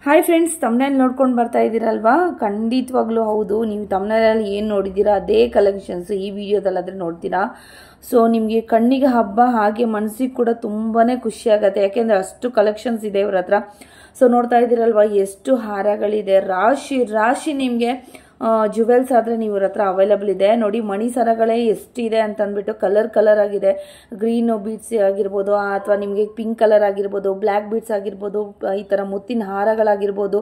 Hi friends, thumbnail ನೋಡ್ಕೊಂಡು ಬರ್ತಾ ಇದ್ದೀರಲ್ವಾ? ಖಂಡಿತವಾಗ್ಲೂ ಹೌದು. ನೀವು ತಮ್ನೇಲಲ್ಲಿ ಏನು ನೋಡಿದ್ದೀರಾ ಅದೇ ಕಲೆಕ್ಷನ್ಸ್ ಈ ವಿಡಿಯೋದಲ್ಲಾದರೆ ನೋಡ್ತೀರಾ. ಸೊ ನಿಮಗೆ ಕಣ್ಣಿಗೆ ಹಬ್ಬ, ಹಾಗೆ ಮನಸ್ಸಿಗೆ ಕೂಡ ತುಂಬಾ ಖುಷಿ ಆಗುತ್ತೆ. ಯಾಕೆಂದರೆ ಅಷ್ಟು ಕಲೆಕ್ಷನ್ಸ್ ಇದೆ ಇವ್ರ ಹತ್ರ. ಸೊ ನೋಡ್ತಾ ಇದ್ದೀರಲ್ವಾ ಎಷ್ಟು ಹಾರಗಳಿದೆ, ರಾಶಿ ರಾಶಿ. ನಿಮಗೆ ಜುವೆಲ್ಸ್ ಆದರೆ ನೀವು ಇವ್ರ ಹತ್ರ ಅವೈಲಬಲ್ ಇದೆ ನೋಡಿ. ಮಣಿ ಸರಗಳೇ ಎಷ್ಟಿದೆ ಅಂತ ಅಂದ್ಬಿಟ್ಟು ಕಲರ್ ಕಲರ್ ಆಗಿದೆ. ಗ್ರೀನ್ ಬೀಡ್ಸ್ ಆಗಿರ್ಬೋದು, ಅಥವಾ ನಿಮಗೆ ಪಿಂಕ್ ಕಲರ್ ಆಗಿರ್ಬೋದು, ಬ್ಲ್ಯಾಕ್ ಬೀಡ್ಸ್ ಆಗಿರ್ಬೋದು, ಈ ಥರ ಮುತ್ತಿನ ಹಾರಗಳಾಗಿರ್ಬೋದು,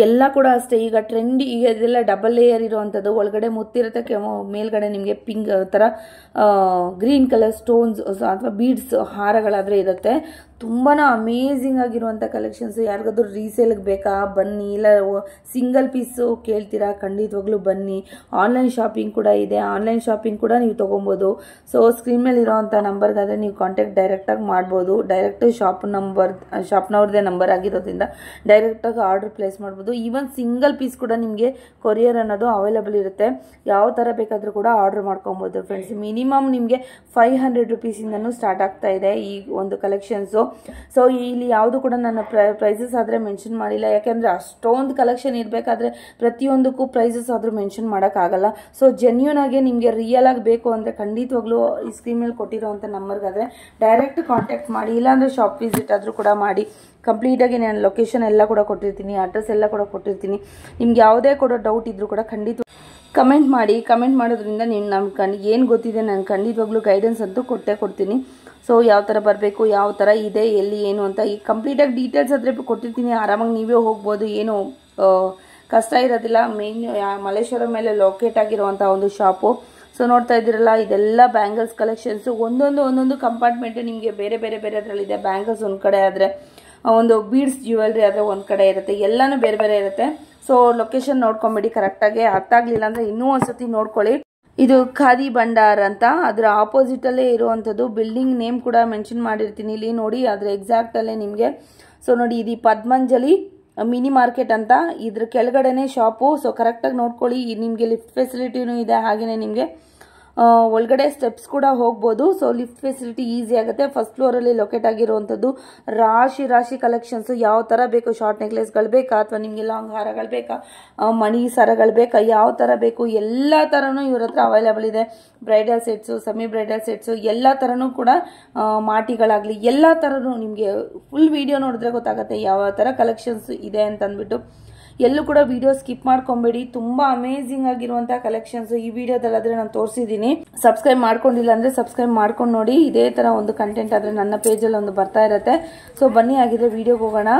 ಎಲ್ಲ ಕೂಡ ಅಷ್ಟೇ. ಈಗ ಟ್ರೆಂಡ್ ಈಗ ಇದೆಲ್ಲ ಡಬಲ್ ಲೇಯರ್ ಇರೋವಂಥದ್ದು. ಒಳಗಡೆ ಮುತ್ತಿರುತ್ತೆ, ಮೇಲ್ಗಡೆ ನಿಮಗೆ ಪಿಂಕ್ ಥರ ಗ್ರೀನ್ ಕಲರ್ ಸ್ಟೋನ್ಸ್ ಅಥವಾ ಬೀಡ್ಸ್ ಹಾರಗಳಾದರೆ ಇರುತ್ತೆ. ತುಂಬಾ ಅಮೇಝಿಂಗ್ ಆಗಿರುವಂಥ ಕಲೆಕ್ಷನ್ಸ್. ಯಾರಿಗಾದ್ರೂ ರೀಸೇಲ್ಗೆ ಬೇಕಾ ಬನ್ನಿ, ಇಲ್ಲ ಸಿಂಗಲ್ ಪೀಸು ಕೇಳ್ತೀರಾ ಖಂಡಿತವಾಗ್ಲೂ ಬನ್ನಿ. ಆನ್ಲೈನ್ ಶಾಪಿಂಗ್ ಕೂಡ ಇದೆ, ಆನ್ಲೈನ್ ಶಾಪಿಂಗ್ ಕೂಡ ನೀವು ತೊಗೊಬೋದು. ಸೊ ಸ್ಕ್ರೀನ್ ಮೇಲೆ ಇರೋವಂಥ ನಂಬರ್ಗಾದರೆ ನೀವು ಕಾಂಟ್ಯಾಕ್ಟ್ ಡೈರೆಕ್ಟಾಗಿ ಮಾಡ್ಬೋದು. ಡೈರೆಕ್ಟ್ ಶಾಪ್ನವ್ರದ್ದೇ ನಂಬರ್ ಆಗಿರೋದ್ರಿಂದ ಡೈರೆಕ್ಟಾಗಿ ಆರ್ಡರ್ ಪ್ಲೇಸ್ ಮಾಡ್ಬೋದು. ಈವನ್ ಸಿಂಗಲ್ ಪೀಸ್ ಕೂಡ ನಿಮಗೆ ಕೊರಿಯರ್ ಅನ್ನೋದು ಅವೈಲಬಲ್ ಇರುತ್ತೆ. ಯಾವ ಥರ ಬೇಕಾದರೂ ಕೂಡ ಆರ್ಡರ್ ಮಾಡ್ಕೊಬೋದು ಫ್ರೆಂಡ್ಸ್. ಮಿನಿಮಮ್ ನಿಮಗೆ 500 ರೂಪೀಸಿಂದನೂ ಸ್ಟಾರ್ಟ್ ಆಗ್ತಾ ಇದೆ ಈ ಒಂದು ಕಲೆಕ್ಷನ್ಸು. ಸೊ ಇಲ್ಲಿ ಯಾವುದು ಕೂಡ ನನ್ನ ಪ್ರೈಸಸ್ ಆದರೆ ಮೆನ್ಷನ್ ಮಾಡಿಲ್ಲ, ಯಾಕೆಂದರೆ ಅಷ್ಟೊಂದು ಕಲೆಕ್ಷನ್ ಇರಬೇಕಾದ್ರೆ ಪ್ರತಿಯೊಂದಕ್ಕೂ ಪ್ರೈಸಸ್ ಆದರೂ ಮೆನ್ಷನ್ ಮಾಡೋಕ್ಕಾಗಲ್ಲ. ಸೊ ಜೆನ್ಯೂನ್ ಆಗಿ ನಿಮಗೆ ರಿಯಲ್ ಆಗಿ ಬೇಕು ಅಂದರೆ ಖಂಡಿತವಾಗ್ಲೂ ಈ ಸ್ಕ್ರೀನ್ ಮೇಲೆ ಕೊಟ್ಟಿರೋವಂಥ ನಂಬರ್ಗಾದರೆ ಡೈರೆಕ್ಟ್ ಕಾಂಟ್ಯಾಕ್ಟ್ ಮಾಡಿ, ಇಲ್ಲಾಂದರೆ ಶಾಪ್ ವಿಸಿಟ್ ಆದರೂ ಕೂಡ ಮಾಡಿ. ಕಂಪ್ಲೀಟಾಗಿ ನಾನು ಲೊಕೇಶನ್ ಎಲ್ಲ ಕೂಡ ಕೊಟ್ಟಿರ್ತೀನಿ, ಅಡ್ರೆಸ್ ಎಲ್ಲ ಕೂಡ ಕೊಟ್ಟಿರ್ತೀನಿ. ನಿಮ್ಗೆ ಯಾವುದೇ ಕೂಡ ಡೌಟ್ ಇದ್ದರೂ ಕೂಡ ಖಂಡಿತ ಕಮೆಂಟ್ ಮಾಡಿ. ಕಮೆಂಟ್ ಮಾಡೋದ್ರಿಂದ ನೀವು ನಮ್ಮ ಏನು ಗೊತ್ತಿದೆ ನಾನು ಖಂಡಿತವಾಗ್ಲೂ ಗೈಡೆನ್ಸ್ ಅಂತೂ ಕೊಡ್ತೀನಿ. ಸೊ ಯಾವ ಥರ ಬರಬೇಕು, ಯಾವ ಥರ ಇದೆ, ಎಲ್ಲಿ ಏನು ಅಂತ ಈ ಕಂಪ್ಲೀಟಾಗಿ ಡೀಟೇಲ್ಸ್ ಆದರೆ ಕೊಟ್ಟಿರ್ತೀನಿ. ಆರಾಮಾಗಿ ನೀವೇ ಹೋಗ್ಬೋದು, ಏನು ಕಷ್ಟ ಇರೋದಿಲ್ಲ. ಮೇನ್ ಮಲ್ಲೇಶ್ವರ ಮೇಲೆ ಲೊಕೇಟ್ ಆಗಿರುವಂಥ ಒಂದು ಶಾಪು. ಸೊ ನೋಡ್ತಾ ಇದ್ದೀರಲ್ಲ, ಇದೆಲ್ಲ ಬ್ಯಾಂಗಲ್ಸ್ ಕಲೆಕ್ಷನ್ಸು. ಒಂದೊಂದು ಕಂಪಾರ್ಟ್ಮೆಂಟ್ ನಿಮಗೆ ಬೇರೆ ಅದರಲ್ಲಿದೆ. ಬ್ಯಾಂಗಲ್ಸ್ ಒಂದು ಕಡೆ ಆದರೆ, ಒಂದು ಬೀಡ್ಸ್ ಜ್ಯುವೆಲ್ರಿ ಆದರೆ ಒಂದು ಕಡೆ ಇರುತ್ತೆ. ಎಲ್ಲನೂ ಬೇರೆ ಬೇರೆ ಇರುತ್ತೆ. ಸೊ ಲೊಕೇಶನ್ ನೋಡ್ಕೊಂಬಿಡಿ ಕರೆಕ್ಟಾಗಿ. ಅರ್ಥ ಆಗಲಿಲ್ಲ ಅಂದರೆ ಇನ್ನೂ ಒಂದ್ಸತಿ ನೋಡ್ಕೊಳ್ಳಿ. ಇದು ಖಾದಿ ಭಂಡಾರ್ ಅಂತ, ಅದರ ಆಪೋಸಿಟಲ್ಲೇ ಇರುವಂಥದ್ದು. ಬಿಲ್ಡಿಂಗ್ ನೇಮ್ ಕೂಡ ಮೆನ್ಷನ್ ಮಾಡಿರ್ತೀನಿ ಇಲ್ಲಿ ನೋಡಿ, ಅದರ ಎಕ್ಸಾಕ್ಟಲ್ಲೇ ನಿಮಗೆ. ಸೊ ನೋಡಿ, ಇದು ಪದ್ಮಂಜಲಿ ಮಿನಿ ಮಾರ್ಕೆಟ್ ಅಂತ, ಇದ್ರ ಕೆಳಗಡೆನೇ ಶಾಪು. ಸೊ ಕರೆಕ್ಟಾಗಿ ನೋಡ್ಕೊಳ್ಳಿ. ನಿಮಗೆ ಲಿಫ್ಟ್ ಫೆಸಿಲಿಟಿನೂ ಇದೆ, ಹಾಗೆಯೇ ನಿಮಗೆ ಒಳಗಡೆ ಸ್ಟೆಪ್ಸ್ ಕೂಡ ಹೋಗ್ಬೋದು. ಸೊ ಲಿಫ್ಟ್ ಫೆಸಿಲಿಟಿ ಈಸಿ ಆಗುತ್ತೆ. ಫಸ್ಟ್ ಫ್ಲೋರಲ್ಲಿ ಲೊಕೇಟ್ ಆಗಿರುವಂಥದ್ದು. ರಾಶಿ ಕಲೆಕ್ಷನ್ಸ್. ಯಾವ ಥರ ಬೇಕು, ಶಾರ್ಟ್ ನೆಕ್ಲೆಸ್ಗಳು ಬೇಕಾ, ಅಥವಾ ನಿಮಗೆ ಲಾಂಗ್ ಹಾರಗಳು ಬೇಕಾ, ಮಣಿ ಸರಗಳು ಬೇಕಾ, ಯಾವ ಥರ ಬೇಕು ಎಲ್ಲ ಥರನೂ ಇವ್ರ ಹತ್ರ ಅವೈಲಬಲ್ ಇದೆ. Bridal sets, semi bridal sets, ಎಲ್ಲ ಥರನೂ ಕೂಡ ಮಾಟಿಗಳಾಗಲಿ ಎಲ್ಲ ಥರನೂ ನಿಮಗೆ ಫುಲ್ ವಿಡಿಯೋ ನೋಡಿದ್ರೆ ಗೊತ್ತಾಗುತ್ತೆ ಯಾವ ಥರ ಕಲೆಕ್ಷನ್ಸ್ ಇದೆ ಅಂತ ಅಂದ್ಬಿಟ್ಟು. ಎಲ್ಲೂ ಕೂಡ ವಿಡಿಯೋ ಸ್ಕಿಪ್ ಮಾಡ್ಕೊಬೇಡಿ. ತುಂಬಾ ಅಮೇಝಿಂಗ್ ಆಗಿರುವಂಥ ಕಲೆಕ್ಷನ್ಸ್ ಈ ವಿಡಿಯೋದಲ್ಲಾದರೆ ನಾನು ತೋರಿಸಿದ್ದೀನಿ. ಸಬ್ಸ್ಕ್ರೈಬ್ ಮಾಡ್ಕೊಂಡಿಲ್ಲ ಅಂದರೆ ಸಬ್ಸ್ಕ್ರೈಬ್ ಮಾಡ್ಕೊಂಡು ನೋಡಿ. ಇದೇ ಥರ ಒಂದು ಕಂಟೆಂಟ್ ಆದರೆ ನನ್ನ ಪೇಜಲ್ಲಿ ಒಂದು ಬರ್ತಾ ಇರುತ್ತೆ. ಸೊ ಬನ್ನಿ, ಆಗಿದ್ರೆ ವಿಡಿಯೋಗೆ ಹೋಗೋಣ.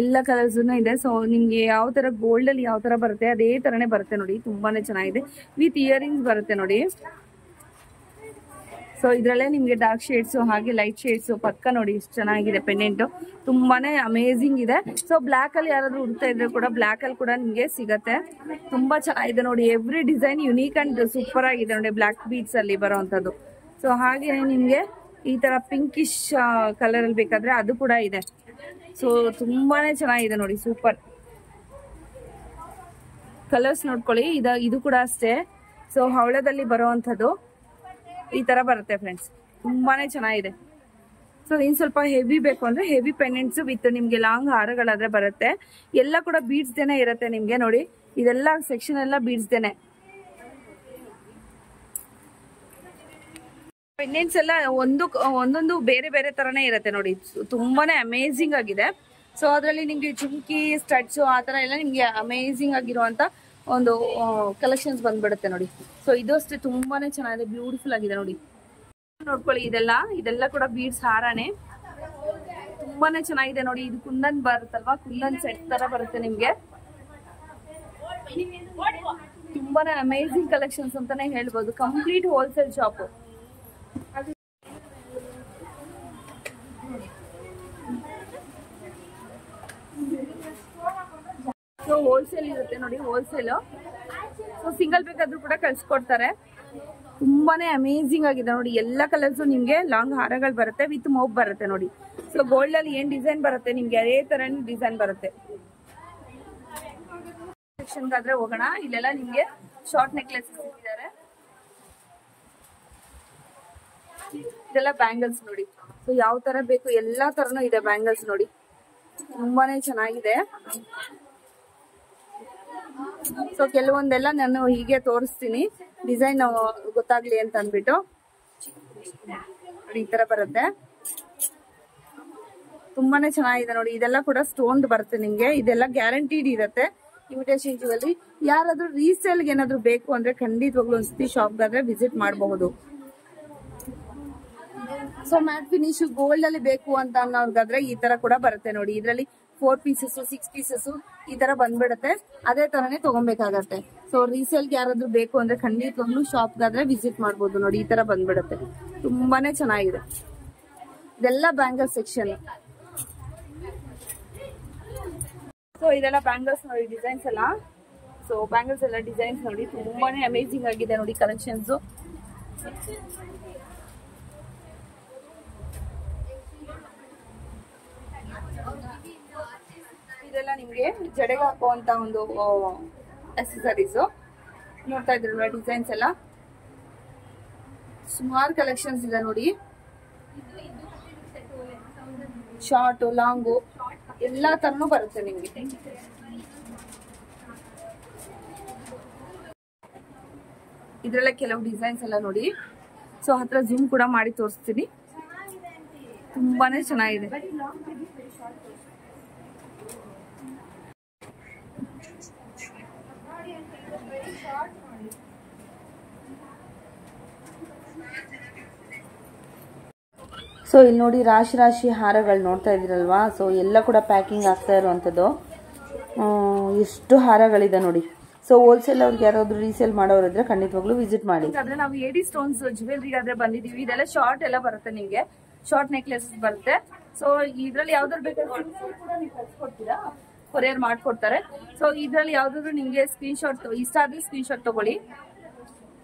ಎಲ್ಲ ಕಲರ್ಸ್ ಇದೆ. ಸೊ ನಿಮ್ಗೆ ಯಾವ ತರ ಗೋಲ್ಡ್ ಅಲ್ಲಿ ಯಾವ ತರ ಬರುತ್ತೆ ಅದೇ ತರನೇ ಬರುತ್ತೆ ನೋಡಿ. ತುಂಬಾನೇ ಚೆನ್ನಾಗಿದೆ. ವಿತ್ ಇಯರಿಂಗ್ಸ್ ಬರುತ್ತೆ ನೋಡಿ. ಸೊ ಇದರಲ್ಲೇ ನಿಮಗೆ ಡಾರ್ಕ್ ಶೇಡ್ಸ್ ಹಾಗೆ ಲೈಟ್ ಶೇಡ್ಸ್ ಪಕ್ಕ ನೋಡಿ ಎಷ್ಟು ಚೆನ್ನಾಗಿದೆ. ಪೆಂಡೆಂಟ್ ತುಂಬಾನೇ ಅಮೇಝಿಂಗ್ ಇದೆ. ಸೊ ಬ್ಲ್ಯಾಕ್ ಅಲ್ಲಿ ಯಾರಾದ್ರೂ ಹುಡ್ತಾ ಇದ್ರೆ ಕೂಡ ಬ್ಲ್ಯಾಕ್ ಅಲ್ಲಿ ಕೂಡ ನಿಮಗೆ ಸಿಗತ್ತೆ. ತುಂಬಾ ಚೆನ್ನಾಗಿದೆ ನೋಡಿ. Every design unique and super ಆಗಿದೆ ನೋಡಿ, ಬ್ಲ್ಯಾಕ್ ಬೀಡ್ಸ್ ಅಲ್ಲಿ ಬರುವಂತದ್ದು. ಸೊ ಹಾಗೆ ನಿಮ್ಗೆ ಈ ತರ ಪಿಂಕಿಶ್ ಕಲರ್ ಅಲ್ಲಿ ಬೇಕಾದ್ರೆ ಅದು ಕೂಡ ಇದೆ. ಸೊ ತುಂಬಾನೇ ಚೆನ್ನಾಗಿದೆ ನೋಡಿ, ಸೂಪರ್ ಕಲರ್ಸ್ ನೋಡ್ಕೊಳ್ಳಿ. ಇದು ಕೂಡ ಅಷ್ಟೇ. ಸೊ ಹವಳದಲ್ಲಿ ಬರುವಂತದ್ದು ಈ ತರ ಬರುತ್ತೆ ಫ್ರೆಂಡ್ಸ್. ತುಂಬಾನೇ ಚೆನ್ನಾಗಿದೆ. ಸೊ ಇನ್ ಸ್ವಲ್ಪ ಹೆವಿ ಬೇಕು ಅಂದ್ರೆ ಹೆವಿ ಪೆಂಡೆಂಟ್ಸ್ ವಿತ್ ನಿಮ್ಗೆ ಲಾಂಗ್ ಹಾರಗಳಾದ್ರೆ ಬರುತ್ತೆ. ಎಲ್ಲ ಕೂಡ ಬೀಡ್ಸ್ ದೇನೆ ಇರುತ್ತೆ ನಿಮ್ಗೆ ನೋಡಿ. ಇದೆಲ್ಲ ಸೆಕ್ಷನ್ ಎಲ್ಲ ಬೀಡ್ಸ್ ದೇನೆ. ಪೆಂಡೆಂಟ್ಸ್ ಎಲ್ಲ ಒಂದೊಂದು ಬೇರೆ ಬೇರೆ ತರನೇ ಇರುತ್ತೆ ನೋಡಿ. ತುಂಬಾನೇ ಅಮೇಝಿಂಗ್ ಆಗಿದೆ. ಸೊ ಅದರಲ್ಲಿ ನಿಮ್ಗೆ ಜುಮ್ಕಿ ಸ್ಟಡ್ಸ್ ಆ ತರ ಎಲ್ಲ ನಿಮ್ಗೆ ಅಮೇಝಿಂಗ್ ಆಗಿರುವಂತ ಒಂದು ಕಲೆಕ್ಷನ್ಸ್ ಬಂದ್ಬಿಡುತ್ತೆ ನೋಡಿ. ಸೊ ಇದು ಅಷ್ಟೇ ತುಂಬಾನೇ ಚೆನ್ನಾಗಿದೆ, ಬ್ಯೂಟಿಫುಲ್ ಆಗಿದೆ ನೋಡಿ. ನೋಡ್ಕೊಳ್ಳಿ, ಇದೆಲ್ಲ ಕೂಡ ಬೀಡ್ಸ್ ಹಾರಾನೆ. ತುಂಬಾನೇ ಚೆನ್ನಾಗಿದೆ ನೋಡಿ. ಇದು ಕುಂದನ್ ಬರುತ್ತಲ್ವಾ, ಕುಂದನ್ ಸೆಟ್ ತರ ಬರುತ್ತೆ ನಿಮ್ಗೆ. ತುಂಬಾನೇ ಅಮೇಝಿಂಗ್ ಕಲೆಕ್ಷನ್ಸ್ ಅಂತಾನೆ ಹೇಳ್ಬೋದು. Complete wholesale shop. So wholesale ಇರುತ್ತೆ ನೋಡಿ, ಹೋಲ್ಸೇಲ್. ಸೊ ಸಿಂಗಲ್ ಬೇಕಾದ್ರೂ ಕೂಡ ಕಳ್ಸಿಕೊಡ್ತಾರೆ. ತುಂಬಾನೇ ಅಮೇಝಿಂಗ್ ಆಗಿದೆ ನೋಡಿ. ಎಲ್ಲ ಕಲರ್ಸ್ ನಿಮ್ಗೆ ಲಾಂಗ್ ಹಾರಗಳು ಬರುತ್ತೆ, ವಿತ್ ಮೌಬ್ ಬರುತ್ತೆ ನೋಡಿ. ಸೊ ಗೋಲ್ಡ್ ಅಲ್ಲಿ ಏನ್ ಡಿಸೈನ್ ಬರುತ್ತೆ ನಿಮ್ಗೆ ಅದೇ ತರ ಡಿಸೈನ್ ಬರುತ್ತೆ. ಸೆಕ್ಷನ್ ಆದ್ರೆ ಹೋಗೋಣ. ಇಲ್ಲೆಲ್ಲ ನಿಮ್ಗೆ ಶಾರ್ಟ್ ನೆಕ್ಲೆಸ್ ಇಟ್ಟಿದ್ದಾರೆ. ಇದೆಲ್ಲ ಬ್ಯಾಂಗಲ್ಸ್ ನೋಡಿ. ಸೊ ಯಾವ ತರ ಬೇಕು ಎಲ್ಲಾ ತರನು ಇದೆ ಬ್ಯಾಂಗಲ್ಸ್ ನೋಡಿ. ತುಂಬಾನೇ ಚೆನ್ನಾಗಿದೆ. ಸೊ ಕೆಲವೊಂದೆಲ್ಲ ನಾನು ಹೀಗೆ ತೋರಿಸ್ತೀನಿ, ಡಿಸೈನ್ ಗೊತ್ತಾಗ್ಲಿ ಅಂತ ಅಂದ್ಬಿಟ್ಟು. ಈ ತರ ಬರುತ್ತೆ, ತುಂಬಾನೇ ಚೆನ್ನಾಗಿದೆ ನೋಡಿ. ಇದೆಲ್ಲ ಕೂಡ ಸ್ಟೋನ್ ಬರುತ್ತೆ ನಿಮ್ಗೆ, ಇದೆಲ್ಲ ಗ್ಯಾರಂಟಿಡ್ ಇರುತ್ತೆ ಇಮಿಟೇಷನ್ ಜ್ಯುವೆಲ್ಲರಿ. ಯಾರಾದ್ರೂ ರೀಸೇಲ್ಗೆ ಏನಾದ್ರು ಬೇಕು ಅಂದ್ರೆ ಖಂಡಿತವಾಗ್ಲೂ ಒಂದ್ಸತಿ ಶಾಪ್ಗಾದ್ರೆ ವಿಸಿಟ್ ಮಾಡಬಹುದು. ಸೊ ಮ್ಯಾಟ್ ಫಿನಿಶ್ ಗೋಲ್ಡ್ ಅಲ್ಲಿ ಬೇಕು ಅಂತ ಅನ್ನೋರ್ಗಾದ್ರೆ ಈ ತರ ಕೂಡ ಬರುತ್ತೆ ನೋಡಿ. ಇದರಲ್ಲಿ 4 ಪೀಸಸ್ 6 ಪೀಸಸ್ ಈ ತರ ಬಂದ್ಬಿಡುತ್ತೆ, ಅದೇ ತರನೇ ತಗೊಬೇಕಾಗತ್ತೆ. ಸೊ ರೀಸೇಲ್ಗೆ ಯಾರಾದ್ರೂ ಬೇಕು ಅಂದ್ರೆ ಖಂಡಿತವಾಗ್ಲೂ ಶಾಪ್ಗಾದ್ರೆ ವಿಸಿಟ್ ಮಾಡ್ಬೋದು ನೋಡಿ. ಈ ತರ ಬಂದ್ಬಿಡುತ್ತೆ, ತುಂಬಾನೇ ಚೆನ್ನಾಗಿದೆ. ಇದೆಲ್ಲ ಬ್ಯಾಂಗಲ್ ಸೆಕ್ಷನ್. ಸೊ ಇದೆಲ್ಲ ಬ್ಯಾಂಗಲ್ಸ್ ನೋಡಿ, ಡಿಸೈನ್ಸ್ ಎಲ್ಲ. ಸೊ ಬ್ಯಾಂಗಲ್ಸ್ ಎಲ್ಲ ಡಿಸೈನ್ಸ್ ನೋಡಿ, ತುಂಬಾನೇ ಅಮೇಜಿಂಗ್ ಆಗಿದೆ ನೋಡಿ ಕಲೆಕ್ಷನ್ಸ್. ಇದೆಲ್ಲ ನಿಮ್ಗೆ ಜಡೆಗೆ ಹಾಕುವಂತ ಒಂದು ಅಕ್ಸೆಸರೀಸ್ ನೋಡ್ತಾ ಇದ್ರಲ್ವಾ. ಡಿಸೈನ್ಸ್ ಎಲ್ಲ ಸುಮಾರು ಕಲೆಕ್ಷನ್ಸ್ ಇದೆ ನೋಡಿ. ಶಾರ್ಟ್ ಲಾಂಗು ಎಲ್ಲಾ ತರನು ಬರುತ್ತೆ ನಿಮ್ಗೆ. ಇದ್ರಲ್ಲ ಕೆಲವು ಡಿಸೈನ್ಸ್ ಎಲ್ಲ ನೋಡಿ. ಸೊ ಹತ್ರ ಜೂಮ್ ಕೂಡ ಮಾಡಿ ತೋರಿಸ್ತೀನಿ, ತುಂಬಾನೇ ಚೆನ್ನಾಗಿದೆ. ಸೊ ಇಲ್ಲಿ ನೋಡಿ ರಾಶಿ ರಾಶಿ ಹಾರಗಳು ನೋಡ್ತಾ ಇದ್ದೀರಲ್ವಾ. ಸೊ ಎಲ್ಲ ಕೂಡ ಪ್ಯಾಕಿಂಗ್ ಆಗ್ತಾ ಇರುವಂಥದ್ದು. ಎಷ್ಟು ಹಾರಗಳಿದೆ ನೋಡಿ. ಸೊ ಹೋಲ್ಸೇಲ್ ಅವ್ರಿಗೆ ಯಾರಾದ್ರೂ ರೀಸೇಲ್ ಮಾಡೋರಿದ್ರೆ ಖಂಡಿತವಾಗ್ಲೂ ವಿಸಿಟ್ ಮಾಡಿ. ಆದ್ರೆ ನಾವು ಎಡಿ ಸ್ಟೋನ್ಸ್ ಜ್ಯುವೆಲ್ರಿಗಾದ್ರೆ ಬಂದಿದೀವಿ. ಇದೆಲ್ಲ ಶಾರ್ಟ್ ಎಲ್ಲ ಬರುತ್ತೆ ನಿಮ್ಗೆ, ಶಾರ್ಟ್ ನೆಕ್ಲೆಸಸ್ ಬರುತ್ತೆ. ಸೊ ಇದ್ರಲ್ಲಿ ಯಾವ್ದಾದ್ರು ಬೇಕಾದ್ರೆ ಕೂಡ ನೀವು ಕಳ್ಸಿಕೊಡ್ತೀರಾ, ಕೊರಿಯರ್ ಮಾಡ್ಕೊಡ್ತಾರೆ. ಸೊ ಇದ್ರಲ್ಲಿ ಯಾವ್ದಾದ್ರು ನಿಮ್ಗೆ ಸ್ಕ್ರೀನ್ ಶಾಟ್ ಇಷ್ಟ ಆದ್ರೆ ಸ್ಕ್ರೀನ್ ಶಾಟ್ ತಗೊಳ್ಳಿ.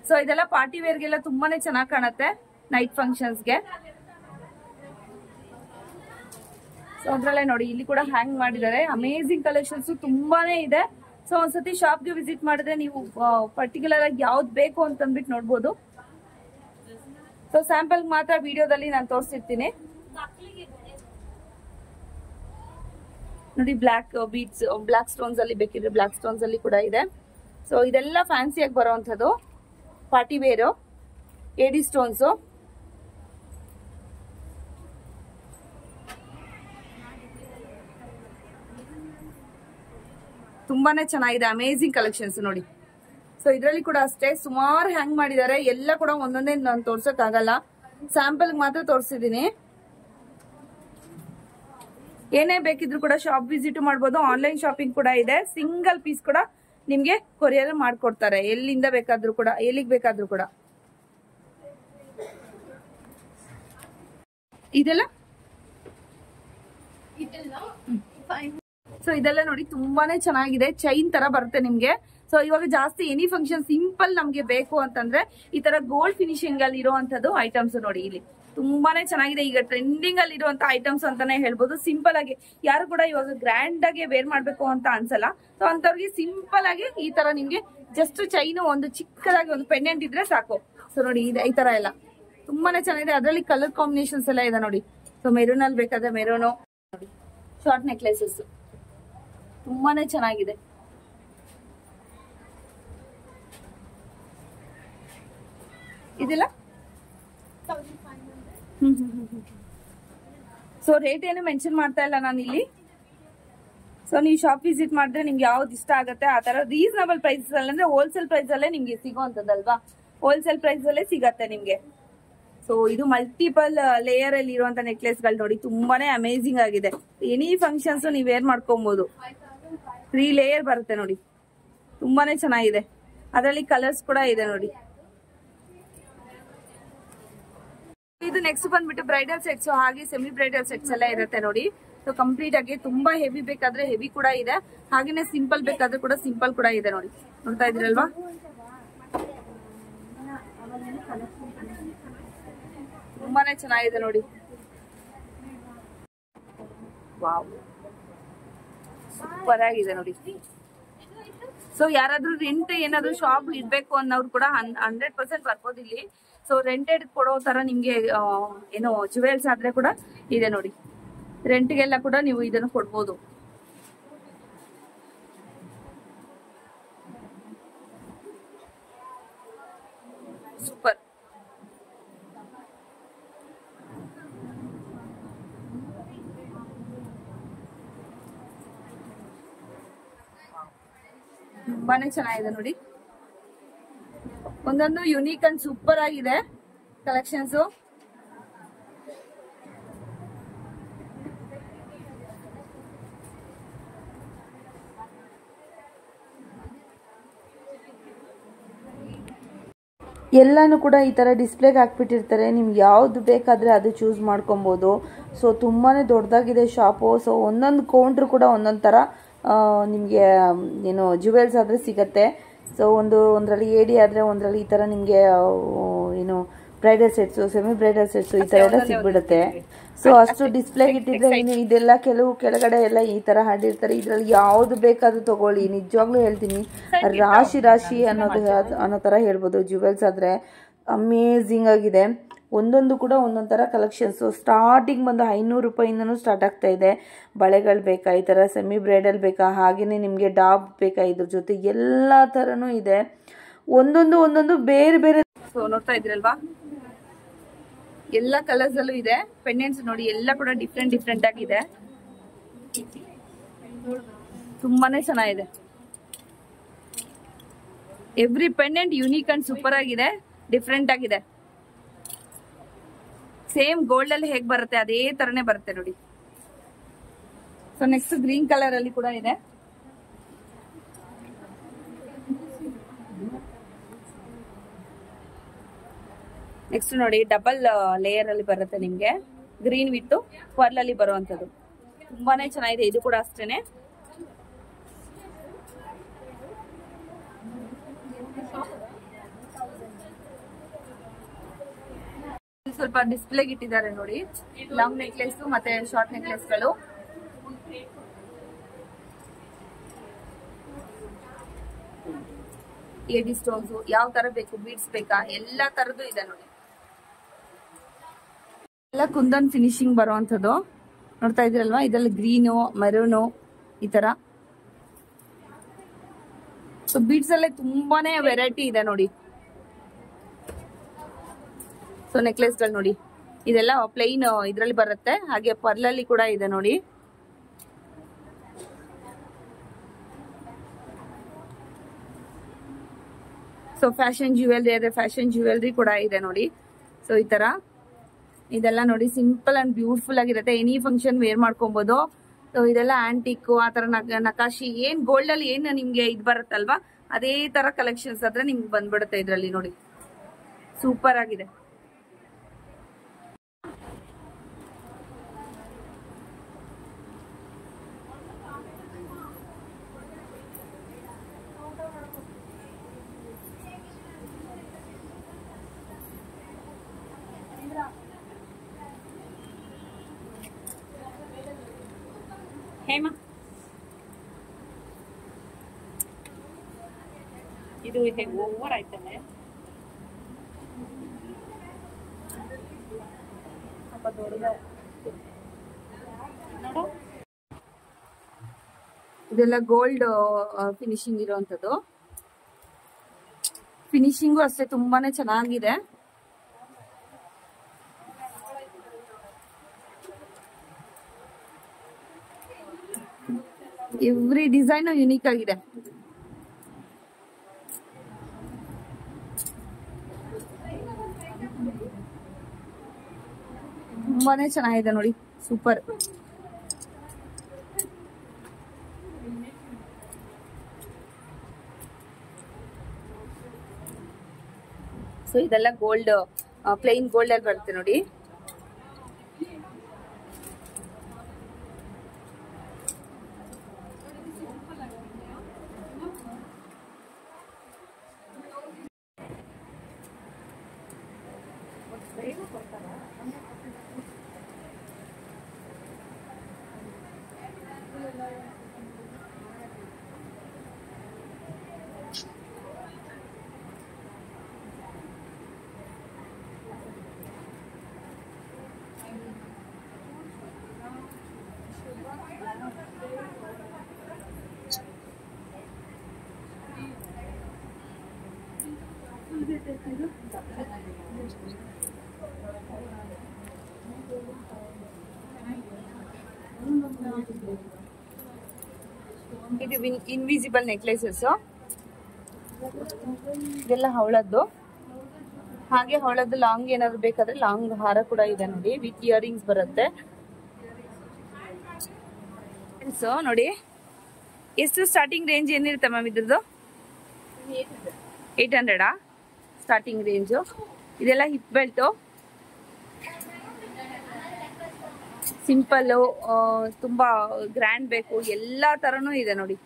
ಸೊ ಇದೆಲ್ಲ ಪಾರ್ಟಿ ವೇರ್ಗೆಲ್ಲ ತುಂಬಾನೇ ಚೆನ್ನಾಗಿ ಕಾಣುತ್ತೆ, ನೈಟ್ ಫಂಕ್ಷನ್ಸ್ಗೆ. ಸೊ ಅದ್ರಲ್ಲೇ ನೋಡಿ ಇಲ್ಲಿ ಕೂಡ ಹ್ಯಾಂಗ್ ಮಾಡಿದ್ದಾರೆ. ಅಮೇಜಿಂಗ್ ಕಲೆಕ್ಷನ್ಸ್ ತುಂಬಾನೇ ಇದೆ. ಸೊ ಒಂದ್ಸತಿ ಶಾಪ್ಗೆ ವಿಸಿಟ್ ಮಾಡಿದ್ರೆ ನೀವು ಪರ್ಟಿಕ್ಯುಲರ್ ಆಗಿ ಯಾವ್ದು ಬೇಕು ಅಂತ ಅಂದ್ಬಿಟ್ಟು ನೋಡ್ಬೋದು. ಸೊ ಸ್ಯಾಂಪಲ್ ಮಾತ್ರ ವಿಡಿಯೋದಲ್ಲಿ ನಾನು ತೋರಿಸಿರ್ತೀನಿ ನೋಡಿ. ಬ್ಲಾಕ್ ಬೀಡ್ಸ್, ಬ್ಲಾಕ್ ಸ್ಟೋನ್ಸ್ ಅಲ್ಲಿ ಬೇಕಿದ್ರೆ ಬ್ಲಾಕ್ ಸ್ಟೋನ್ಸ್ ಅಲ್ಲಿ ಕೂಡ ಇದೆ. ಸೊ ಇದೆಲ್ಲ ಫ್ಯಾನ್ಸಿಯಾಗಿ ಬರುವಂತದ್ದು ಪಾರ್ಟಿ ವೇರು ಎಡಿ ಸ್ಟೋನ್ಸ್. ತುಂಬಾನೇ ಚೆನ್ನಾಗಿದೆ, ಅಮೇಜಿಂಗ್ ಕಲೆಕ್ಷನ್ಸ್ ನೋಡಿ. ಸೊ ಇದರಲ್ಲಿ ಕೂಡ ಅಷ್ಟೇ ಸುಮಾರು ಹ್ಯಾಂಗ್ ಮಾಡಿದ್ದಾರೆ. ಎಲ್ಲ ಕೂಡ ಒಂದೊಂದೇ ನಾನು ತೋರ್ಸಕ್ ಆಗಲ್ಲ, ಸ್ಯಾಂಪಲ್ ಮಾತ್ರ ತೋರಿಸಿದೀನಿ. ಏನೇ ಬೇಕಿದ್ರು ಕೂಡ ಶಾಪ್ ವಿಸಿಟ್ ಮಾಡ್ಬೋದು. ಆನ್ಲೈನ್ ಶಾಪಿಂಗ್ ಕೂಡ ಇದೆ. ಸಿಂಗಲ್ ಪೀಸ್ ಕೂಡ ನಿಮ್ಗೆ ಕೊರಿಯರ್ ಮಾಡ್ಕೊಡ್ತಾರೆ, ಎಲ್ಲಿಂದ ಬೇಕಾದ್ರೂ ಕೂಡ, ಎಲ್ಲಿಗೆ ಬೇಕಾದ್ರೂ ಕೂಡ. ಇದೆಲ್ಲ ಸೊ ಇದೆಲ್ಲ ನೋಡಿ ತುಂಬಾನೇ ಚೆನ್ನಾಗಿದೆ, ಚೈನ್ ತರ ಬರುತ್ತೆ ನಿಮ್ಗೆ. ಸೊ ಇವಾಗ ಜಾಸ್ತಿ ಎನಿ ಫಂಕ್ಷನ್ ಸಿಂಪಲ್ ನಮ್ಗೆ ಬೇಕು ಅಂತಂದ್ರೆ ಈ ತರ ಗೋಲ್ಡ್ ಫಿನಿಶಿಂಗ್ ಅಲ್ಲಿ ಇರುವಂತದ್ದು ಐಟಮ್ಸ್ ನೋಡಿ. ಇಲ್ಲಿ ತುಂಬಾನೇ ಚೆನ್ನಾಗಿದೆ, ಈಗ ಟ್ರೆಂಡಿಂಗ್ ಅಲ್ಲಿ ಇರುವಂತ ಐಟಮ್ಸ್ ಅಂತಾನೆ ಹೇಳ್ಬೋದು. ಸಿಂಪಲ್ ಆಗಿ ಯಾರು ಕೂಡ ಇವಾಗ ಗ್ರ್ಯಾಂಡ್ ಆಗಿ ವೇರ್ ಮಾಡ್ಬೇಕು ಅಂತ ಅನ್ಸಲ್ಲ. ಸೊ ಅಂತವ್ರಿಗೆ ಸಿಂಪಲ್ ಆಗಿ ಈ ತರ ನಿಮ್ಗೆ ಜಸ್ಟ್ ಚೈನ್, ಒಂದು ಚಿಕ್ಕದಾಗಿ ಒಂದು ಪೆಂಡೆಂಟ್ ಇದ್ರೆ ಸಾಕು. ಸೊ ನೋಡಿ ಈ ತರ ಎಲ್ಲ ತುಂಬಾನೇ ಚೆನ್ನಾಗಿದೆ. ಅದರಲ್ಲಿ ಕಲರ್ ಕಾಂಬಿನೇಷನ್ಸ್ ಎಲ್ಲ ಇದೆ ನೋಡಿ. ಸೊ ಮೆರೂನ್ ಅಲ್ಲಿ ಬೇಕಾದ್ರೆ ಮೆರೂನು ನೋಡಿ. ಶಾರ್ಟ್ ನೆಕ್ಲೆಸಸ್ ತುಂಬಾನೇ ಚೆನ್ನಾಗಿದೆ. ಇದೆಲ್ಲ ಸೊ ರೇಟ್ ಏನು ಮೆನ್ಷನ್ ಮಾಡ್ತಾ ಇಲ್ಲ ನಾನು ಇಲ್ಲಿ. ಸೊ ನೀವು ಶಾಪ್ ವಿಸಿಟ್ ಮಾಡಿದ್ರೆ ನಿಮ್ಗೆ ಯಾವ್ದು ಇಷ್ಟ ಆಗುತ್ತೆ ಆ ತರ ರೀಸನಬಲ್ ಪ್ರೈಸಸ್ ಅಲ್ಲಿ, ಅಂದ್ರೆ ಹೋಲ್ಸೇಲ್ ಪ್ರೈಸ್ ಅಲ್ಲೇ ನಿಮ್ಗೆ ಸಿಗೋಂತದಲ್ವಾ, ಹೋಲ್ಸೇಲ್ ಪ್ರೈಸ್ ಅಲ್ಲೇ ಸಿಗತ್ತೆ ನಿಮ್ಗೆ. ಸೊ ಇದು ಮಲ್ಟಿಪಲ್ ಲೇಯರ್ ಅಲ್ಲಿ ಇರುವಂತ ನೆಕ್ಲೆಸ್ ಗಳು ನೋಡಿ, ತುಂಬಾನೇ ಅಮೇಜಿಂಗ್ ಆಗಿದೆ. ಎನಿ ಫಂಕ್ಷನ್ಸ್ ನೀವ್ ವೇರ್ ಮಾಡ್ಕೊಬಹುದು. 3 ಲೇಯರ್ ಬರುತ್ತೆ ನೋಡಿ, ತುಂಬಾನೇ ಚೆನ್ನಾಗಿದೆ. ಅದರಲ್ಲಿ ಕಲರ್ಸ್ ಕೂಡ ಇದೆ ನೋಡಿ. ಇದು ನೆಕ್ಸ್ಟ್ ಬಂದ್ಬಿಟ್ಟು ಬ್ರೈಡಲ್ ಸೆಟ್ಸ್, ಹಾಗೆ ಸೆಮಿ ಬ್ರೈಡಲ್ ಸೆಟ್ಸ್ ಎಲ್ಲ ಇರುತ್ತೆ ನೋಡಿ. ಸೊ ಕಂಪ್ಲೀಟ್ ಆಗಿ ತುಂಬಾ ಹೆವಿ ಬೇಕಾದ್ರೆ ಹೆವಿ ಕೂಡ ಇದೆ, ಹಾಗೇನೆ ಸಿಂಪಲ್ ಬೇಕಾದ್ರೆ ಕೂಡ ಸಿಂಪಲ್ ಕೂಡ ಇದೆ ನೋಡಿ. ನೋಡ್ತಾ ಇದ್ರಲ್ವಾ, ತುಂಬಾನೇ ಚೆನ್ನಾಗಿದೆ ನೋಡಿ. ವಾವ್, ಸೂಪರ್ ಆಗಿದೆ ನೋಡಿ. ಸೊ ಯಾರಾದ್ರೂ ರೆಂಟ್ ಏನಾದ್ರು ಶಾಪ್ ಇರ್ಬೇಕು ಅನ್ನೋರು ಕೂಡ 100% ಬರ್ಬೋದು ಇಲ್ಲಿ. ಸೊ ರೆಂಟೆಡ್ ಕೊಡೋ ತರ ನಿಮ್ಗೆ ಏನೋ ಜುವೆಲ್ಸ್ ಆದ್ರೆ ಕೂಡ ಇದೆ ನೋಡಿ. ರೆಂಟ್ಗೆಲ್ಲ ಕೂಡ ನೀವು ಇದನ್ನು ಕೊಡ್ಬೋದು. ಸೂಪರ್. ತುಂಬಾನೇ ಚೆನ್ನಾಗಿದೆ ನೋಡಿ, ಒಂದೊಂದು ಯುನೀಕ್ ಅಂಡ್ ಸೂಪರ್ ಆಗಿದೆ ಕಲೆಕ್ಷನ್ಸ್. ಎಲ್ಲಾನು ಕೂಡ ಈ ಥರ ಡಿಸ್ಪ್ಲೇಗೆ ಹಾಕ್ಬಿಟ್ಟಿರ್ತಾರೆ, ನಿಮ್ಗೆ ಯಾವುದು ಬೇಕಾದರೆ ಅದು ಚೂಸ್ ಮಾಡ್ಕೊಬೋದು. ಸೊ ತುಂಬಾ ದೊಡ್ಡದಾಗಿದೆ ಶಾಪು. ಸೊ ಒಂದೊಂದು ಕೌಂಟ್ರು ಕೂಡ ಒಂದೊಂದು ಥರ ನಿಮಗೆ ಏನು ಜ್ಯುವೆಲ್ಸ್ ಆದರೆ ಸಿಗುತ್ತೆ. ಸೊ ಒಂದರಲ್ಲಿ ಏಡಿ ಆದರೆ ಒಂದರಲ್ಲಿ ಈ ಥರ ನಿಮಗೆ ಏನು bridal sets, semi bridal sets ಈ ಥರ ಎಲ್ಲ ಸಿಗ್ಬಿಡುತ್ತೆ. ಸೊ ಅಷ್ಟು ಡಿಸ್ಪ್ಲೇಗೆ ಇಟ್ಟಿದ್ರೆ ಇನ್ನು ಇದೆಲ್ಲ ಕೆಲವು ಕೆಳಗಡೆ ಎಲ್ಲ ಈ ಥರ ಹಾಡಿರ್ತಾರೆ. ಇದರಲ್ಲಿ ಯಾವುದು ಬೇಕಾದ್ರೂ ತಗೊಳ್ಳಿ, ನಿಜವಾಗ್ಲೂ ಹೇಳ್ತೀನಿ, ರಾಶಿ ರಾಶಿ ಅನ್ನೋ ಥರ ಹೇಳ್ಬೋದು. ಜ್ಯುವೆಲ್ಸ್ ಆದರೆ ಅಮೇಝಿಂಗ್ ಆಗಿದೆ. ಒಂದೊಂದು ಕೂಡ ಒಂದೊಂದು ಥರ ಕಲೆಕ್ಷನ್ಸು. ಸ್ಟಾರ್ಟಿಂಗ್ ಬಂದು 500 ರೂಪಾಯಿಂದನೂ ಸ್ಟಾರ್ಟ್ ಆಗ್ತಾ ಇದೆ. ಬಳೆಗಳು ಬೇಕಾ, ಈ ಥರ ಸೆಮಿ ಬ್ರೈಡಲ್ ಬೇಕಾ, ಹಾಗೆಯೇ ನಿಮಗೆ ಡಾಬ್ ಬೇಕಾ, ಇದ್ರ ಜೊತೆ ಎಲ್ಲ ಥರನೂ ಇದೆ. ಒಂದೊಂದು ಬೇರೆ ಬೇರೆ. ಸೊ ನೋಡ್ತಾ ಇದ್ರಲ್ವಾ, ಎಲ್ಲ ಕಲರ್ಸ್ ಅಲ್ಲೂ ಇದೆ. ಪೆಂಡೆಂಟ್ಸ್ ನೋಡಿ, ಎಲ್ಲ ಕೂಡ ಡಿಫ್ರೆಂಟ್ ಆಗಿದೆ. ತುಂಬಾನೇ ಚೆನ್ನಾಗಿದೆ. Every pendant unique and super ಆಗಿದೆ, ಡಿಫ್ರೆಂಟ್ ಆಗಿದೆ. ಸೇಮ್ ಗೋಲ್ಡ್ ಅಲ್ಲಿ ಹೇಗ್ ಬರುತ್ತೆ ಅದೇ ತರನೇ ಬರುತ್ತೆ ನೋಡಿ. ಸೊ ನೆಕ್ಸ್ಟ್ ಗ್ರೀನ್ ಕಲರ್ ಅಲ್ಲಿ ಕೂಡ ಇದೆ. ನೆಕ್ಸ್ಟ್ ನೋಡಿ, ಡಬಲ್ ಲೇಯರ್ ಅಲ್ಲಿ ಬರುತ್ತೆ ನಿಮ್ಗೆ, ಗ್ರೀನ್ ವಿತ್ ಪರ್ಲ್ ಅಲ್ಲಿ ಬರುವಂತದ್ದು. ತುಂಬಾನೇ ಚೆನ್ನಾಗಿದೆ. ಇದು ಕೂಡ ಅಷ್ಟೇನೆ. ಸ್ವಲ್ಪ ಡಿಸ್ಪ್ಲೇಗೆ ಇಟ್ಟಿದ್ದಾರೆ ನೋಡಿ, ಲಾಂಗ್ ನೆಕ್ಲೆಸ್ ಮತ್ತೆ ಶಾರ್ಟ್ ನೆಕ್ಲೆಸ್ ಗಳು. ಏಡಿ ಸ್ಟೋನ್ಸ್ ಯಾವ ತರ ಬೇಕು, ಬೀಡ್ಸ್ ಬೇಕಾ, ಎಲ್ಲಾ ತರದ್ದು ಇದೆ ನೋಡಿ. ಎಲ್ಲ ಕುಂದನ್ ಫಿನಿಶಿಂಗ್ ಬರುವಂತದ್ದು ನೋಡ್ತಾ ಇದ್ರಲ್ವಾ. ಇದ್ರಲ್ಲಿ ಗ್ರೀನು, ಮೆರೂನು ಈ ತರ. ಸೊ ಬೀಡ್ಸ್ ಅಲ್ಲೇ ತುಂಬಾನೇ ವೆರೈಟಿ ಇದೆ ನೋಡಿ. ಸೊ ನೆಕ್ಲೆಸ್ ಗಳು ನೋಡಿ, ಇದೆಲ್ಲ ಪ್ಲೈನ್ ಇದ್ರಲ್ಲಿ ಬರುತ್ತೆ. ಹಾಗೆ ಪರ್ಲಲ್ಲಿ ಕೂಡ ಇದೆ ನೋಡಿ. ಸೊ ಫ್ಯಾಷನ್ ಜ್ಯುವೆಲ್ರಿ ಅದೇ ಫ್ಯಾಷನ್ ಜ್ಯುವೆಲ್ರಿ ಕೂಡ ಇದೆ ನೋಡಿ. ಸೊ ಈ ತರ ಇದೆಲ್ಲ ನೋಡಿ, ಸಿಂಪಲ್ ಅಂಡ್ ಬ್ಯೂಟಿಫುಲ್ ಆಗಿರುತ್ತೆ. ಎನಿ ಫಂಕ್ಷನ್ ವೇರ್ ಮಾಡ್ಕೊಬಹುದು. ಸೊ ಇದೆಲ್ಲ ಆಂಟಿಕ್ ಆ ತರ ನಕಾಶಿ, ಏನ್ ಗೋಲ್ಡ್ ಅಲ್ಲಿ ಏನ್ ನಿಮ್ಗೆ ಇದು ಬರುತ್ತಲ್ವಾ ಅದೇ ತರ ಕಲೆಕ್ಷನ್ಸ್ ಆದ್ರೆ ನಿಮ್ಗೆ ಬಂದ್ಬಿಡುತ್ತೆ ಇದ್ರಲ್ಲಿ ನೋಡಿ. ಸೂಪರ್ ಆಗಿದೆ. ಹೇಮ, ಇದು ಓವರ್ ಆಯ್ತಲ್ಲ. ಸ್ವಲ್ಪ ದೊಡ್ಡದ ನೋಡು. ಇದೆಲ್ಲ ಗೋಲ್ಡ್ ಫಿನಿಶಿಂಗ್ ಇರುವಂತದ್ದು. ಫಿನಿಶಿಂಗು ಅಷ್ಟೇ ತುಂಬಾನೇ ಚೆನ್ನಾಗಿದೆ. ಎವ್ರಿ ಡಿಸೈನ್ ಯುನೀಕ್ ಆಗಿದೆ. ತುಂಬಾನೇ ಚೆನ್ನಾಗಿದೆ ನೋಡಿ, ಸೂಪರ್. ಸೊ ಇದೆಲ್ಲ ಗೋಲ್ಡ್, ಪ್ಲೈನ್ ಗೋಲ್ಡ್ ಅಲ್ಲಿ ಬರುತ್ತೆ ನೋಡಿ. ಇದು ಇನ್ವಿಸಿಬಲ್ ನೆಕ್ಲೆಸಸ್, ಇದೆಲ್ಲ ಹವಳದ್ದು. ಹಾಗೆ ಹವಳದ್ದು ಲಾಂಗ್ ಏನಾದ್ರು ಬೇಕಾದ್ರೆ ಲಾಂಗ್ ಹಾರ ಕೂಡ ಇದೆ ನೋಡಿ, ವಿತ್ ಇಯರಿಂಗ್ಸ್ ಬರುತ್ತೆ. ಸೊ ನೋಡಿ ಎಷ್ಟು ಸ್ಟಾರ್ಟಿಂಗ್ ರೇಂಜ್ ಏನಿರುತ್ತೆ ಮ್ಯಾಮ್ ಇದ್ರದ್ದು? 800 ಸ್ಟಾರ್ಟಿಂಗ್ ರೇಂಜು. ಇದೆಲ್ಲ ಹಿಪ್ ಬೆಲ್ಟು, ಸಿಂಪಲ್ಲು, ತುಂಬಾ ಗ್ರ್ಯಾಂಡ್ ಬೇಕು, ಎಲ್ಲಾ ತರನೂ ಇದೆ ನೋಡಿ.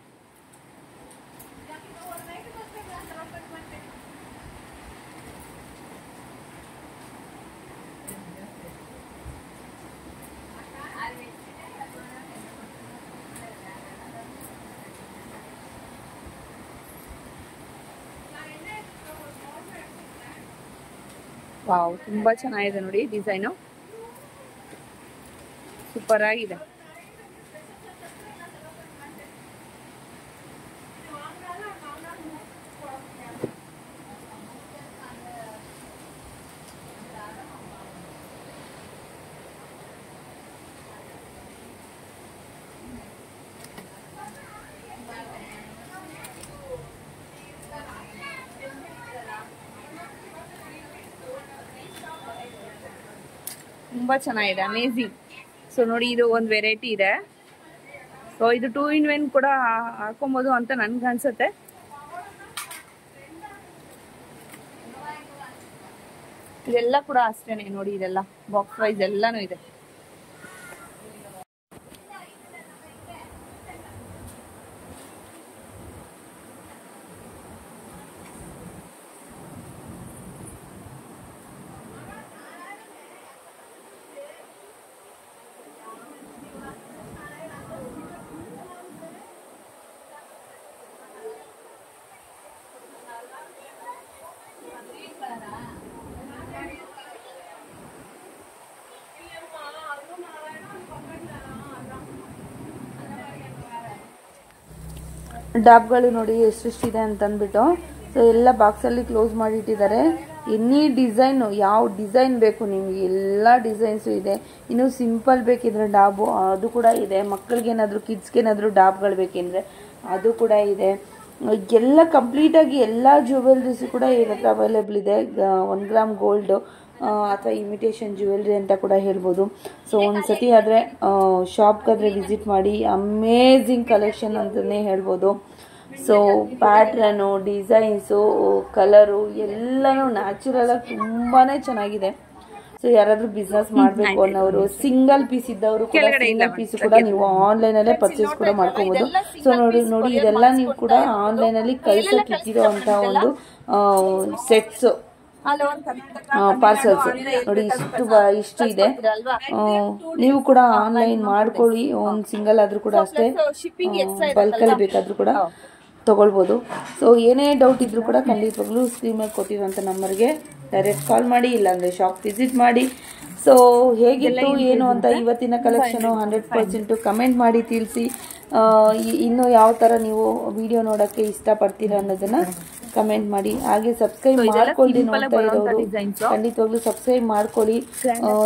ವಾವ್, ತುಂಬಾ ಚೆನ್ನಾಗಿದೆ ನೋಡಿ ಡಿಸೈನು, ಸೂಪರ್ ಆಗಿದೆ. ತುಂಬಾ ಚೆನ್ನಾಗಿದೆ, ಅಮೇಝಿಂಗ್. ಸೊ ನೋಡಿ ಇದು ಒಂದು ವೆರೈಟಿ ಇದೆ. ಸೊ ಇದು 2 in 1 ಕೂಡ ಹಾಕೊಬಹುದು ಅಂತ ನನ್ಗೆ ಅನ್ಸುತ್ತೆ. ಇದೆಲ್ಲ ಕೂಡ ಅಷ್ಟೇನೆ ನೋಡಿ, ಇದೆಲ್ಲ ಬಾಕ್ಸ್ ವೈಸ್ ಎಲ್ಲಾನು ಇದೆ. ಡಾಬ್ಗಳು ನೋಡಿ ಎಷ್ಟೆಷ್ಟಿದೆ ಅಂತಂದ್ಬಿಟ್ಟು. ಸೊ ಎಲ್ಲ ಬಾಕ್ಸಲ್ಲಿ ಕ್ಲೋಸ್ ಮಾಡಿಟ್ಟಿದ್ದಾರೆ. ಎನಿ ಡಿಸೈನು, ಯಾವ ಡಿಸೈನ್ ಬೇಕು ನಿಮಗೆ ಎಲ್ಲ ಡಿಸೈನ್ಸು ಇದೆ. ಇನ್ನು ಸಿಂಪಲ್ ಬೇಕಿದ್ರೆ ಡಾಬು ಅದು ಕೂಡ ಇದೆ. ಮಕ್ಕಳಿಗೇನಾದರೂ ಕಿಡ್ಸ್ಗೇನಾದರೂ ಡಾಬ್ಗಳು ಬೇಕೆಂದರೆ ಅದು ಕೂಡ ಇದೆ. ಎಲ್ಲ ಕಂಪ್ಲೀಟಾಗಿ ಎಲ್ಲ ಜ್ಯುವೆಲ್ರೀಸು ಕೂಡ ಇರುತ್ತೆ, ಅವೈಲೇಬಲ್ ಇದೆ. 1 ಗ್ರಾಮ್ ಗೋಲ್ಡು ಅಥವಾ ಇಮಿಟೇಷನ್ ಜ್ಯುವೆಲ್ರಿ ಅಂತ ಕೂಡ ಹೇಳ್ಬೋದು. ಸೊ ಒಂದು ಸತಿ ಆದರೆ ಶಾಪ್ಗಾದರೆ ವಿಸಿಟ್ ಮಾಡಿ, ಅಮೇಝಿಂಗ್ ಕಲೆಕ್ಷನ್ ಅಂತಲೇ ಹೇಳ್ಬೋದು. ಸೊ ಪ್ಯಾಟ್ರನು, ಡಿಸೈನ್ಸು, ಕಲರು ಎಲ್ಲನೂ ನ್ಯಾಚುರಲಾಗಿ ತುಂಬಾ ಚೆನ್ನಾಗಿದೆ. ಸೊ ಯಾರಾದರೂ ಬಿಸ್ನೆಸ್ ಮಾಡಬೇಕು ಅನ್ನೋರು, ಸಿಂಗಲ್ ಪೀಸ್ ಇದ್ದವರು ಕೂಡ ಸಿಂಗಲ್ ಪೀಸ್ ಕೂಡ ನೀವು ಆನ್ಲೈನಲ್ಲೇ ಪರ್ಚೇಸ್ ಕೂಡ ಮಾಡ್ಕೋಬೋದು. ಸೊ ನೋಡಿ ಇದೆಲ್ಲ ನೀವು ಕೂಡ ಆನ್ಲೈನಲ್ಲಿ ಕಳ್ಸೋಕೆ ಇಟ್ಟಿರೋ ಅಂತ ಒಂದು ಸೆಟ್ಸು, ಪಾರ್ಸಲ್ಸ್ ನೋಡಿ ಇಷ್ಟು ಇದೆ. ನೀವು ಕೂಡ ಆನ್ಲೈನ್ ಮಾಡ್ಕೊಳ್ಳಿ. ಒಂದು ಸಿಂಗಲ್ ಆದ್ರೂ ಕೂಡ ಅಷ್ಟೇ, ಬಲ್ಕಲ್ಲಿ ಬೇಕಾದ್ರೂ ಕೂಡ ತಗೊಳ್ಬೋದು. ಸೊ ಏನೇ ಡೌಟ್ ಇದ್ರೂ ಕೂಡ ಖಂಡಿತವಾಗ್ಲೂ ಸ್ಕ್ರೀನ್ ಮೇಲೆ ಕೊಟ್ಟಿರುವಂಥ ನಂಬರ್ಗೆ ಡೈರೆಕ್ಟ್ ಕಾಲ್ ಮಾಡಿ, ಇಲ್ಲಾಂದರೆ ಶಾಪ್ ವಿಸಿಟ್ ಮಾಡಿ. ಸೊ ಹೇಗಿತ್ತು ಏನು ಅಂತ ಇವತ್ತಿನ ಕಲೆಕ್ಷನು 100% ಕಮೆಂಟ್ ಮಾಡಿ ತಿಳಿಸಿ. ಇನ್ನು ಯಾವ ಥರ ನೀವು ವಿಡಿಯೋ ನೋಡೋಕ್ಕೆ ಇಷ್ಟಪಡ್ತೀರಾ ಅನ್ನೋದನ್ನ ಕಮೆಂಟ್ ಮಾಡಿ. ಹಾಗೆ ಸಬ್ಸ್ಕ್ರೈಬ್ ಮಾಡ್ಕೊಳ್ಳಿ, ನೋಡ್ತಾ ಇರೋರು ಖಂಡಿತವಾಗ್ಲೂ ಸಬ್ಸ್ಕ್ರೈಬ್ ಮಾಡ್ಕೊಳ್ಳಿ.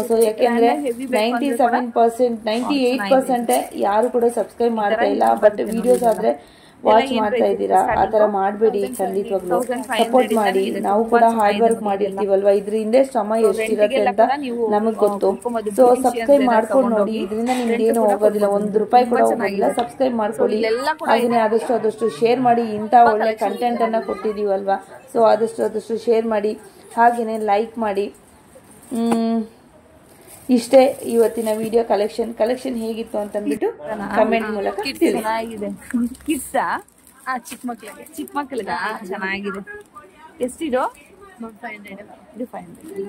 ಸೊ ಯಾಕೆಂದರೆ 97%, 98% ಯಾರು ಕೂಡ ಸಬ್ಸ್ಕ್ರೈಬ್ ಮಾಡ್ತಾ ಇಲ್ಲ. ಬಟ್ ವಿಡಿಯೋಸ್ ಆದರೆ ವಾಚ್ ಮಾಡ್ತಾ ಇದ್ದೀರಾ, ಆ ಥರ ಮಾಡಬೇಡಿ. ಖಂಡಿತವಾಗ್ಲೂ ಸಪೋರ್ಟ್ ಮಾಡಿ. ನಾವು ಕೂಡ ಹಾರ್ಡ್ ವರ್ಕ್ ಮಾಡಿರ್ತೀವಲ್ವಾ, ಇದ್ರ ಹಿಂದೆ ಶ್ರಮ ಎಷ್ಟಿರುತ್ತೆ ಅಂತ ನಮಗೆ ಗೊತ್ತು. ಸೊ ಸಬ್ಸ್ಕ್ರೈಬ್ ಮಾಡ್ಕೊಂಡು ನೋಡಿ, ಇದರಿಂದ ನಿಮ್ಗೆ ಏನು ಹೋಗೋದಿಲ್ಲ, ₹1 ಕೂಡ ಹೋಗೋದಿಲ್ಲ. ಸಬ್ಸ್ಕ್ರೈಬ್ ಮಾಡ್ಕೊಳ್ಳಿ. ಹಾಗೆಯೇ ಆದಷ್ಟು ಶೇರ್ ಮಾಡಿ. ಇಂಥ ಒಳ್ಳೆ ಕಂಟೆಂಟ್ ಅನ್ನ ಕೊಟ್ಟಿದ್ದೀವಲ್ವಾ, ಸೊ ಆದಷ್ಟು ಶೇರ್ ಮಾಡಿ, ಹಾಗೆಯೇ ಲೈಕ್ ಮಾಡಿ. ಇಷ್ಟೇ ಇವತ್ತಿನ ವಿಡಿಯೋ. ಕಲೆಕ್ಷನ್ ಹೇಗಿತ್ತು ಅಂತಂದ್ಬಿಟ್ಟು ಕಮೆಂಟ್ ಮೂಲಕ ಚೆನ್ನಾಗಿದೆ. ಕಿಡ್ಸಾ? ಚಿಕ್ಕ ಮಕ್ಕಳಿಗೆ ಚೆನ್ನಾಗಿದೆ. ಎಷ್ಟಿದು? 500. ಇದು 500.